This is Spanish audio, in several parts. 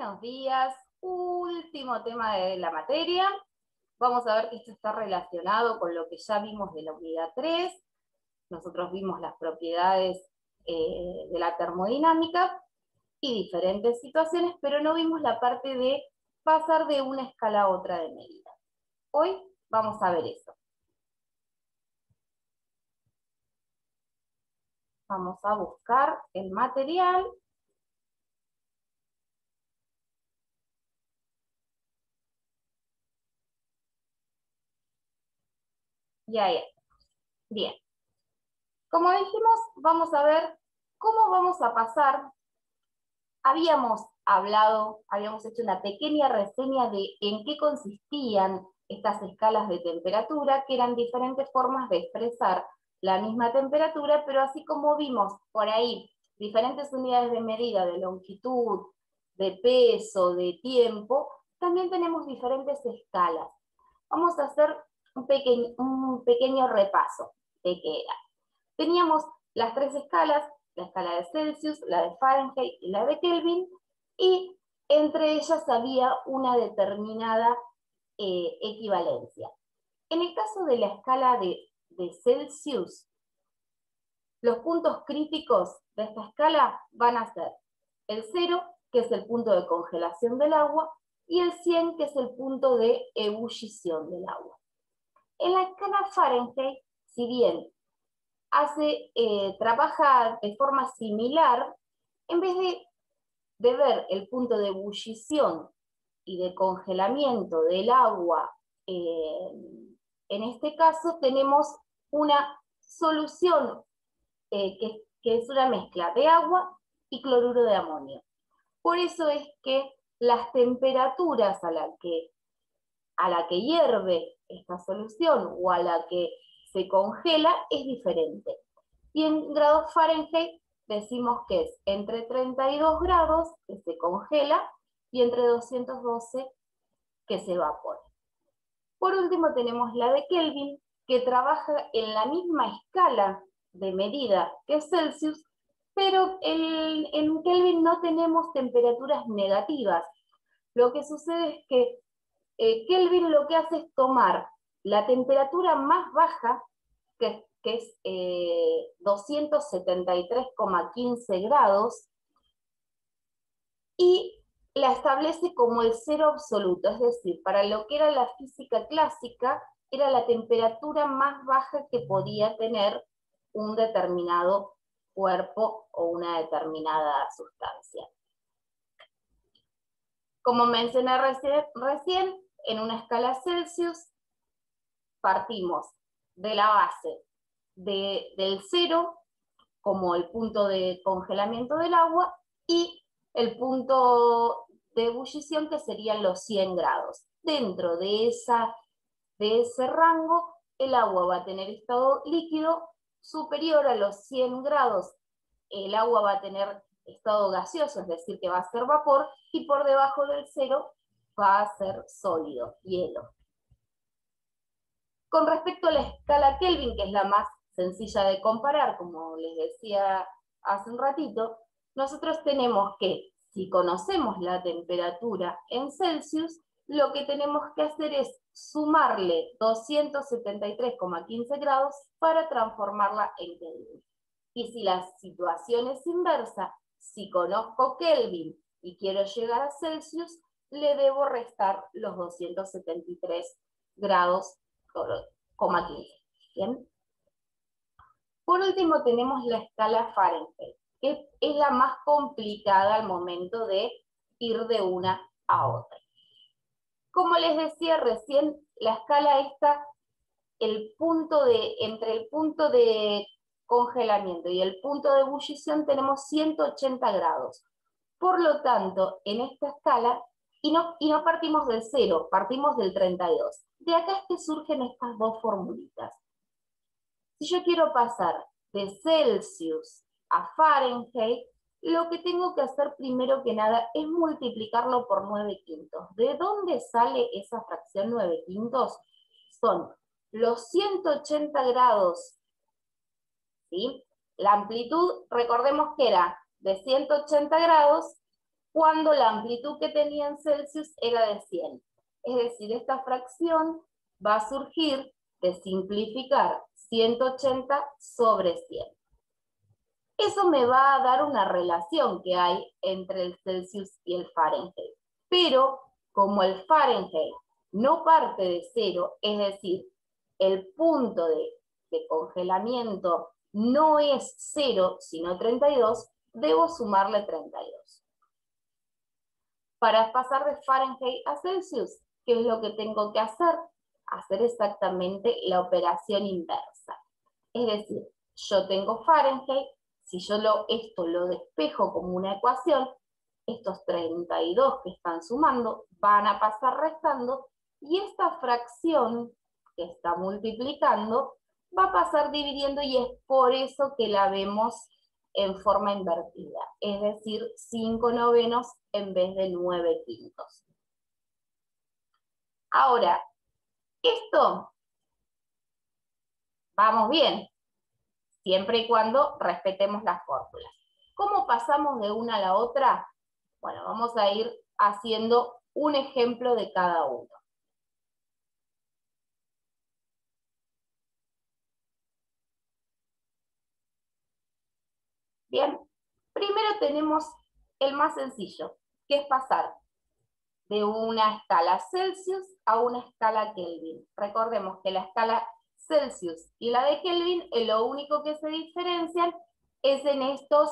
Buenos días, último tema de la materia. Vamos a ver que esto está relacionado con lo que ya vimos de la unidad 3. Nosotros vimos las propiedades de la termodinámica y diferentes situaciones, pero no vimos la parte de pasar de una escala a otra de medida. Hoy vamos a ver eso. Vamos a buscar el material. Y ahí está. Bien. Como dijimos, vamos a ver cómo vamos a pasar. Habíamos hecho una pequeña reseña de en qué consistían estas escalas de temperatura, que eran diferentes formas de expresar la misma temperatura, pero así como vimos por ahí diferentes unidades de medida, de longitud, de peso, de tiempo, también tenemos diferentes escalas. Vamos a hacer un pequeño repaso de qué era. Teníamos las tres escalas, la escala de Celsius, la de Fahrenheit y la de Kelvin, y entre ellas había una determinada equivalencia. En el caso de la escala de Celsius, los puntos críticos de esta escala van a ser el 0, que es el punto de congelación del agua, y el 100, que es el punto de ebullición del agua. En la escala Fahrenheit, si bien trabaja de forma similar, en vez de ver el punto de ebullición y de congelamiento del agua, en este caso tenemos una solución que es una mezcla de agua y cloruro de amonio. Por eso es que las temperaturas a la que hierve esta solución o a la que se congela es diferente. Y en grados Fahrenheit decimos que es entre 32 grados, que se congela, y entre 212, que se evapora. Por último tenemos la de Kelvin, que trabaja en la misma escala de medida que Celsius, pero en Kelvin no tenemos temperaturas negativas. Lo que sucede es que Kelvin lo que hace es tomar la temperatura más baja, que es 273,15 grados, y la establece como el cero absoluto, es decir, para lo que era la física clásica, era la temperatura más baja que podía tener un determinado cuerpo o una determinada sustancia. Como mencioné recién, en una escala Celsius, partimos de la base del 0 como el punto de congelamiento del agua y el punto de ebullición, que serían los 100 grados. Dentro de ese rango, el agua va a tener estado líquido superior a los 100 grados. El agua va a tener estado gaseoso, es decir, que va a ser vapor, y por debajo del 0 va a ser sólido, hielo. Con respecto a la escala Kelvin, que es la más sencilla de comparar, como les decía hace un ratito, nosotros tenemos que, si conocemos la temperatura en Celsius, lo que tenemos que hacer es sumarle 273,15 grados para transformarla en Kelvin. Y si la situación es inversa, si conozco Kelvin y quiero llegar a Celsius, le debo restar los 273 grados, 15. ¿Bien? Por último tenemos la escala Fahrenheit, que es la más complicada al momento de ir de una a otra. Como les decía recién, la escala esta, entre el punto de congelamiento y el punto de ebullición tenemos 180 grados. Por lo tanto, en esta escala, y no partimos del 0, partimos del 32. De acá es que surgen estas dos formulitas. Si yo quiero pasar de Celsius a Fahrenheit, lo que tengo que hacer primero que nada es multiplicarlo por 9/5. ¿De dónde sale esa fracción 9/5? Son los 180 grados, ¿sí? La amplitud, recordemos que era de 180 grados, cuando la amplitud que tenía en Celsius era de 100. Es decir, esta fracción va a surgir de simplificar 180 sobre 100. Eso me va a dar una relación que hay entre el Celsius y el Fahrenheit. Pero como el Fahrenheit no parte de 0, es decir, el punto de congelamiento no es 0, sino 32, debo sumarle 32. Para pasar de Fahrenheit a Celsius, ¿qué es lo que tengo que hacer? Hacer exactamente la operación inversa. Es decir, yo tengo Fahrenheit, si yo esto lo despejo como una ecuación, estos 32 que están sumando van a pasar restando, y esta fracción que está multiplicando va a pasar dividiendo, y es por eso que la vemos en forma invertida, es decir, 5/9 en vez de 9/5. Ahora, esto, vamos bien, siempre y cuando respetemos las fórmulas. ¿Cómo pasamos de una a la otra? Bueno, vamos a ir haciendo un ejemplo de cada uno. Bien, primero tenemos el más sencillo, que es pasar de una escala Celsius a una escala Kelvin. Recordemos que la escala Celsius y la de Kelvin, lo único que se diferencian es en estos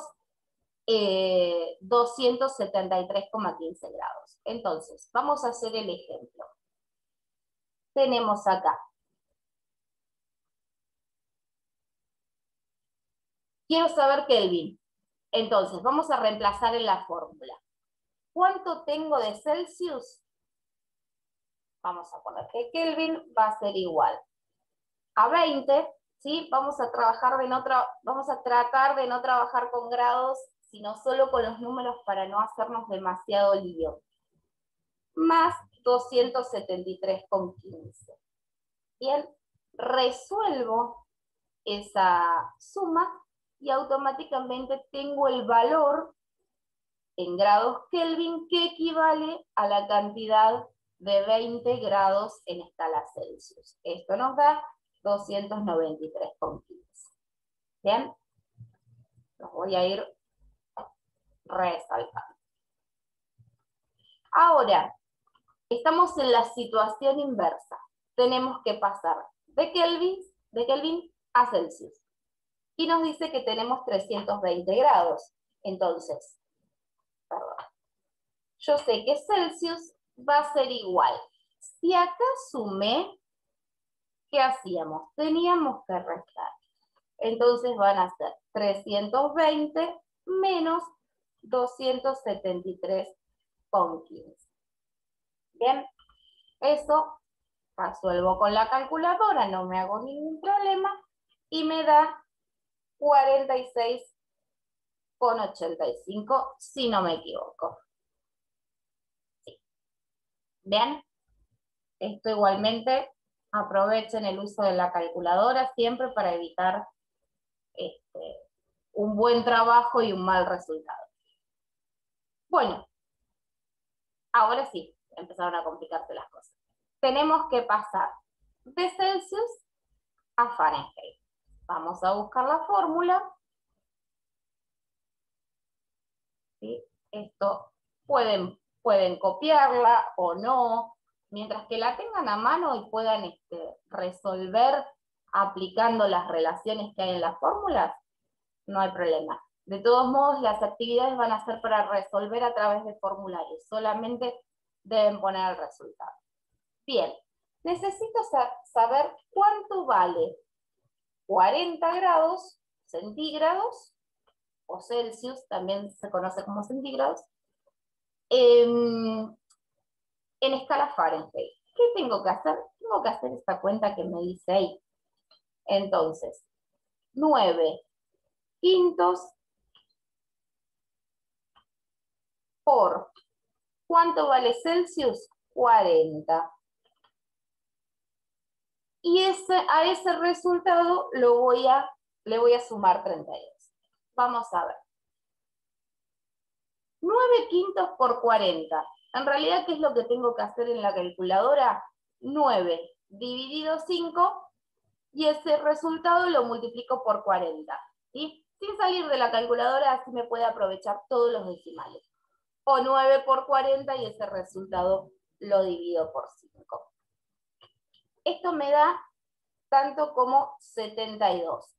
273,15 grados. Entonces, vamos a hacer el ejemplo. Tenemos acá. Quiero saber Kelvin. Entonces, vamos a reemplazar en la fórmula. ¿Cuánto tengo de Celsius? Vamos a poner que Kelvin va a ser igual a 20, ¿sí? Vamos a tratar de no trabajar con grados, sino solo con los números para no hacernos demasiado lío. Más 273,15. Bien, resuelvo esa suma y automáticamente tengo el valor en grados Kelvin que equivale a la cantidad de 20 grados en escala Celsius. Esto nos da 293,15. Bien, los voy a ir resaltando. Ahora, estamos en la situación inversa. Tenemos que pasar de Kelvin a Celsius. Y nos dice que tenemos 320 grados. Entonces, yo sé que Celsius va a ser igual. Si acá sumé, ¿qué hacíamos? Teníamos que restar. Entonces van a ser 320 menos 273,15. Bien, eso resuelvo con la calculadora, no me hago ningún problema, y me da 46,85, si no me equivoco. Sí. Bien, esto igualmente aprovechen el uso de la calculadora siempre para evitar un buen trabajo y un mal resultado. Bueno, ahora sí, empezaron a complicarse las cosas. Tenemos que pasar de Celsius a Fahrenheit. Vamos a buscar la fórmula. ¿Sí? Esto pueden copiarla o no, mientras que la tengan a mano y puedan resolver aplicando las relaciones que hay en las fórmulas, no hay problema. De todos modos, las actividades van a ser para resolver a través de formularios, solamente deben poner el resultado. Bien, necesito saber cuánto vale 40 grados centígrados, o Celsius, también se conoce como centígrados, en escala Fahrenheit. ¿Qué tengo que hacer? Tengo que hacer esta cuenta que me dice ahí. Entonces, 9/5 por, ¿cuánto vale Celsius? 40. Y a ese resultado le voy a sumar 32. Vamos a ver. 9 quintos por 40. En realidad, ¿qué es lo que tengo que hacer en la calculadora? 9 dividido 5 y ese resultado lo multiplico por 40. ¿Sí? Sin salir de la calculadora, así me puede aprovechar todos los decimales. O 9 por 40 y ese resultado lo divido por 5. Esto me da tanto como 72.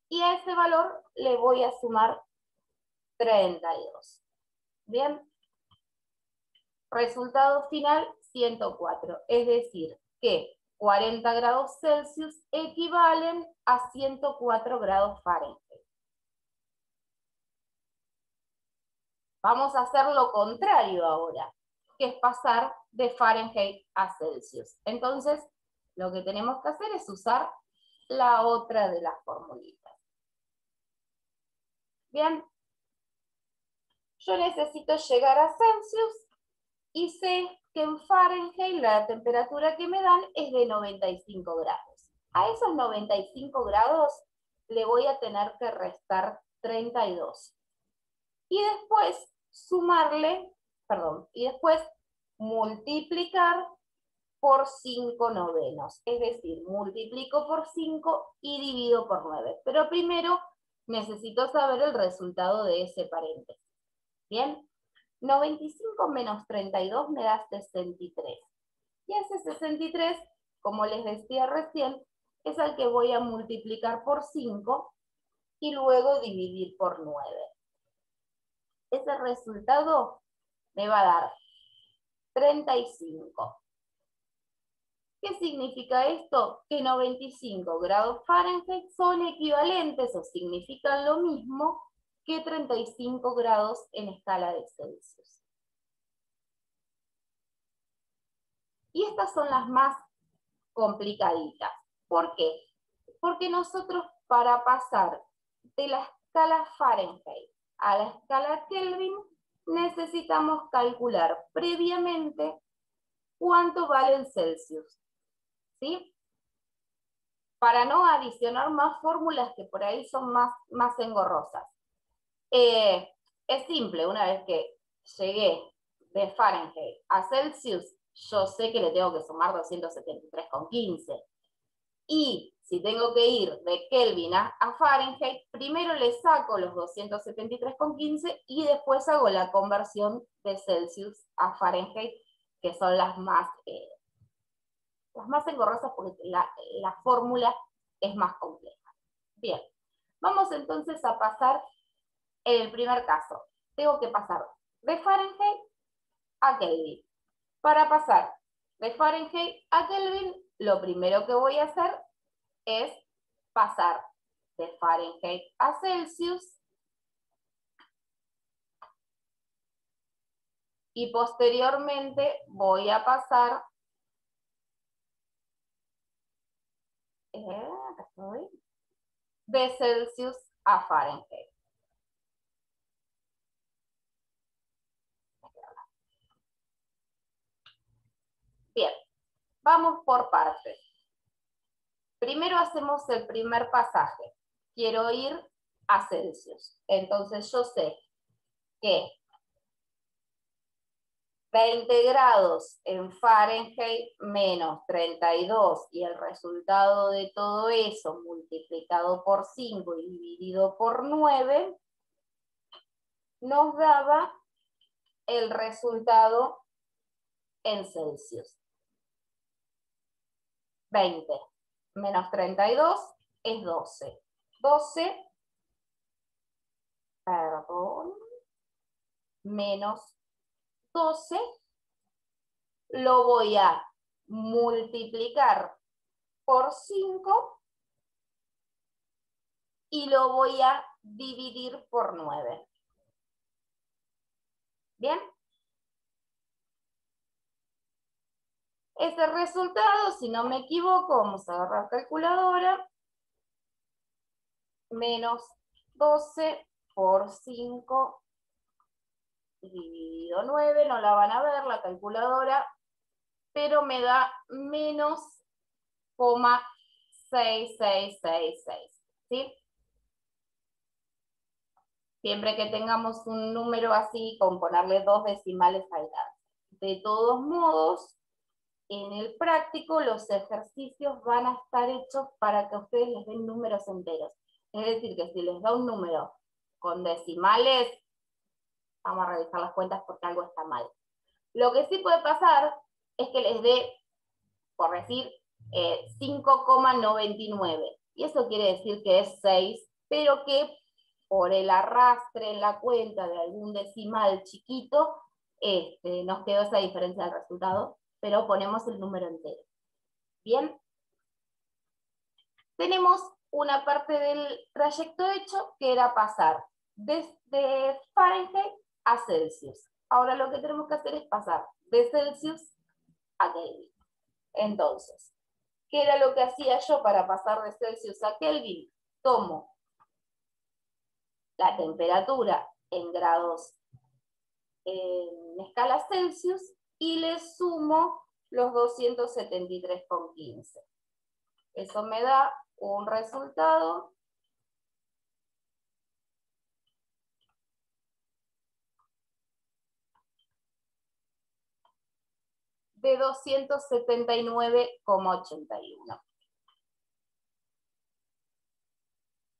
Y a ese valor le voy a sumar 32. ¿Bien? Resultado final, 104. Es decir, que 40 grados Celsius equivalen a 104 grados Fahrenheit. Vamos a hacer lo contrario ahora, que es pasar de Fahrenheit a Celsius. Entonces, lo que tenemos que hacer es usar la otra de las formulitas. Bien, yo necesito llegar a Celsius y sé que en Fahrenheit la temperatura que me dan es de 95 grados. A esos 95 grados le voy a tener que restar 32. Y después sumarle, y después multiplicar por 5 novenos. Es decir, multiplico por 5 y divido por 9. Pero primero necesito saber el resultado de ese paréntesis. ¿Bien? 95 menos 32 me da 63. Y ese 63, como les decía recién, es el que voy a multiplicar por 5 y luego dividir por 9. Ese resultado me va a dar 35. ¿Qué significa esto? Que 95 grados Fahrenheit son equivalentes o significan lo mismo que 35 grados en escala de Celsius. Y estas son las más complicaditas. ¿Por qué? Porque nosotros para pasar de la escala Fahrenheit a la escala Kelvin necesitamos calcular previamente cuánto vale el Celsius. ¿Sí? Para no adicionar más fórmulas que por ahí son más engorrosas. Es simple, una vez que llegué de Fahrenheit a Celsius, yo sé que le tengo que sumar 273,15. Y si tengo que ir de Kelvin a Fahrenheit, primero le saco los 273,15 y después hago la conversión de Celsius a Fahrenheit, que son las más engorrosas porque la fórmula es más compleja. Bien, vamos entonces a pasar en el primer caso. Tengo que pasar de Fahrenheit a Kelvin. Para pasar de Fahrenheit a Kelvin, lo primero que voy a hacer es pasar de Fahrenheit a Celsius y posteriormente voy a pasar de Celsius a Fahrenheit. Bien, vamos por partes. Primero hacemos el primer pasaje. Quiero ir a Celsius. Entonces yo sé que 20 grados en Fahrenheit menos 32 y el resultado de todo eso multiplicado por 5 y dividido por 9 nos daba el resultado en Celsius. 20 menos 32 es 12. 12, menos 12 lo voy a multiplicar por 5 y lo voy a dividir por 9. ¿Bien? Ese resultado, si no me equivoco, vamos a agarrar calculadora, menos 12 por 5 dividido 9, no la van a ver la calculadora, pero me da menos 0,6666, ¿sí? siempre que tengamos un número así, con ponerle 2 decimales al lado. De todos modos, en el práctico los ejercicios van a estar hechos para que ustedes les den números enteros. Es decir, que si les da un número con decimales, vamos a revisar las cuentas porque algo está mal. Lo que sí puede pasar es que les dé, por decir, 5,99. Y eso quiere decir que es 6, pero que por el arrastre en la cuenta de algún decimal chiquito, nos quedó esa diferencia del resultado, pero ponemos el número entero. Bien. Tenemos una parte del trayecto hecho que era pasar desde Fahrenheit a Celsius. Ahora lo que tenemos que hacer es pasar de Celsius a Kelvin. Entonces, ¿qué era lo que hacía yo para pasar de Celsius a Kelvin? Tomo la temperatura en grados en escala Celsius y le sumo los 273,15. Eso me da un resultado de 279,81.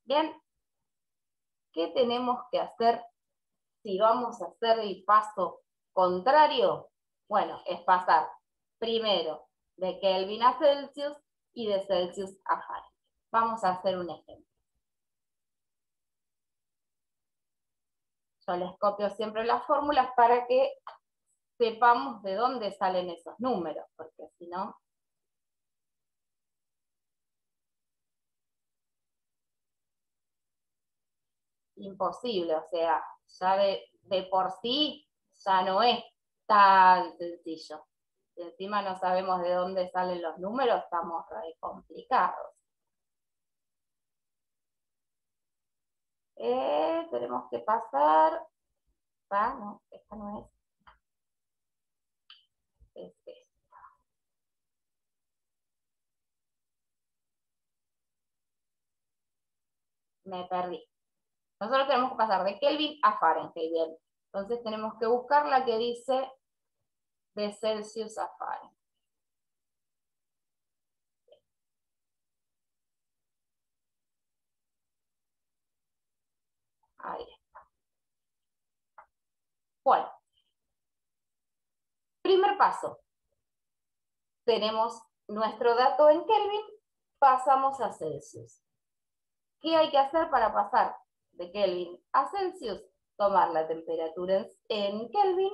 Bien, ¿qué tenemos que hacer si vamos a hacer el paso contrario? Bueno, es pasar primero de Kelvin a Celsius y de Celsius a Fahrenheit. Vamos a hacer un ejemplo. Yo les copio siempre las fórmulas para que sepamos de dónde salen esos números, porque si no... imposible, o sea, ya de por sí ya no es tan sencillo. Si encima no sabemos de dónde salen los números, estamos re complicados. Tenemos que pasar... no, esta no es. Es esta. Me perdí. Nosotros tenemos que pasar de Kelvin a Fahrenheit, bien. Entonces tenemos que buscar la que dice de Celsius a Fahrenheit. Ahí está. Bueno. Primer paso. Tenemos nuestro dato en Kelvin, pasamos a Celsius. ¿Qué hay que hacer para pasar de Kelvin a Celsius? Tomar la temperatura en Kelvin,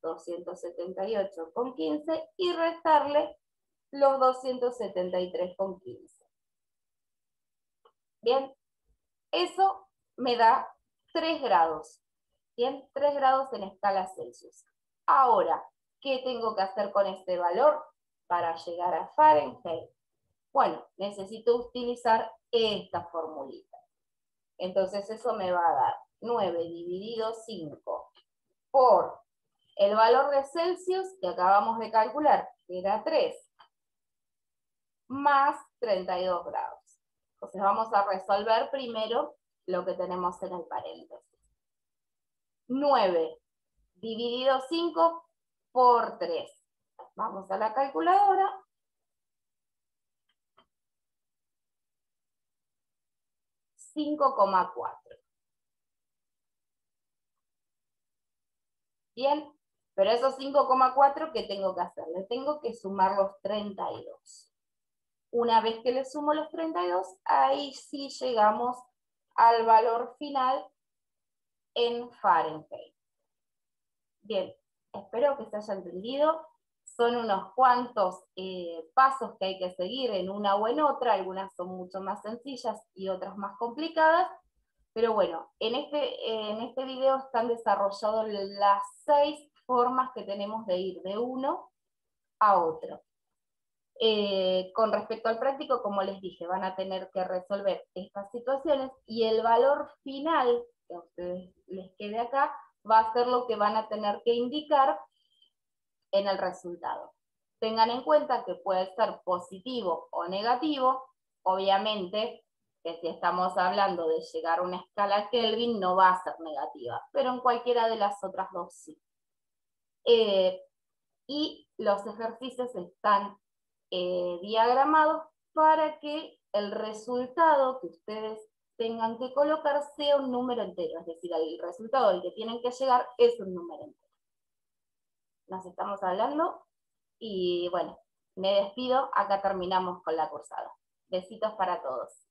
278,15, y restarle los 273,15. Bien, eso me da 3 grados. Bien, 3 grados en escala Celsius. Ahora, ¿qué tengo que hacer con este valor para llegar a Fahrenheit? Bueno, necesito utilizar esta formulita. Entonces eso me va a dar 9 dividido 5 por el valor de Celsius que acabamos de calcular, que era 3, más 32 grados. Entonces vamos a resolver primero lo que tenemos en el paréntesis. 9 dividido 5 por 3. Vamos a la calculadora. 5,4. Bien, pero esos 5,4, ¿qué tengo que hacer? Le tengo que sumar los 32. Una vez que le sumo los 32, ahí sí llegamos al valor final en Fahrenheit. Bien, espero que se haya entendido. Son unos cuantos pasos que hay que seguir en una o en otra. Algunas son mucho más sencillas y otras más complicadas. Pero bueno, en este video están desarrolladas las 6 formas que tenemos de ir de uno a otro. Con respecto al práctico, como les dije, van a tener que resolver estas situaciones y el valor final que a ustedes les quede acá va a ser lo que van a tener que indicar en el resultado. Tengan en cuenta que puede ser positivo o negativo. Obviamente, que si estamos hablando de llegar a una escala Kelvin no va a ser negativa, pero en cualquiera de las otras dos sí. Y los ejercicios están diagramados para que el resultado que ustedes tengan que colocar sea un número entero, es decir, el resultado al que tienen que llegar es un número entero. Nos estamos hablando y bueno, me despido, acá terminamos con la cursada. Besitos para todos.